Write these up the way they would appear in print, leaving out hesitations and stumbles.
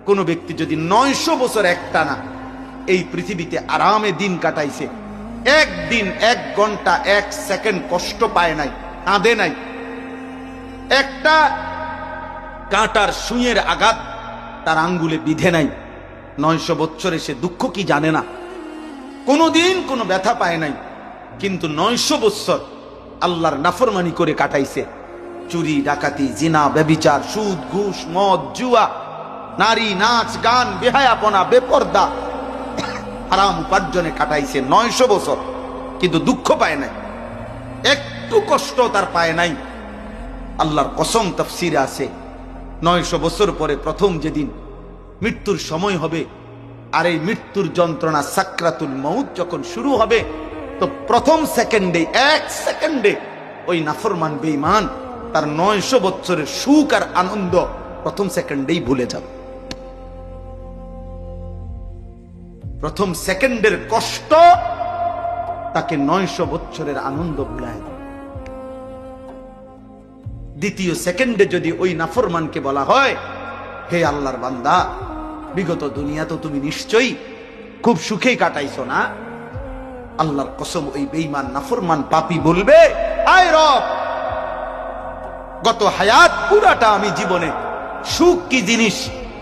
কোন ব্যক্তি যদি 900 বছর একটানা এই পৃথিবীতে আরামে দিন কাটাইছে, একদিন 1 ঘন্টা 1 সেকেন্ড কষ্ট পায় নাই, কাঁদে নাই, একটা কাঁটার সুঁয়ের আঘাত তার আঙ্গুলে বিধে নাই, 900 বছরে সে দুঃখ কি জানে না, কোনোদিন কোনো ব্যথা পায় নাই, কিন্তু 900 বছর আল্লাহর নাফরমানি করে কাটাইছে। চুরি, ডাকাতি, জিনা, ব্যভিচার, সুদ, ঘুষ, মদ, জুয়া, নারী, নাচ, গান, বেহায়াপনা, বেপর্দা, হারাম উপার্জনে কাটাইছে 900 বছর, কিন্তু দুঃখ পায় নাই, একটু কষ্ট তার পায় নাই। আল্লাহর কসম, তাফসীরে আছে 900 বছর পরে প্রথম যেদিন মৃত্যুর সময় হবে, আর এই মৃত্যুর যন্ত্রণা সাকরাতুল মউত যখন শুরু হবে, তো প্রথম সেকেন্ডে, 1 সেকেন্ডে ওই নাফরমান বেঈমান তার 900 বছরের সুখ আর আনন্দ প্রথম সেকেন্ডেই ভুলে যাবে। প্রথম সেকেন্ডের কষ্ট তাকে 900 বছরের আনন্দ ভুলায় দেবে। দ্বিতীয় সেকেন্ডে যদি ওই নাফরমানকে বলা হয়, হে আল্লাহর বান্দা, বিগত দুনিয়া তো তুমি নিশ্চয়ই খুব সুখেই কাটাইছো না, আল্লাহর কসম ওই বেঈমান নাফরমান পাপী বলবে, আয় রব, গত হায়াত পুরাটা আমি জীবনে সুখ কি জিনিস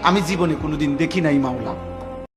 আমি জীবনে কোনোদিন দেখি নাই মাওলা।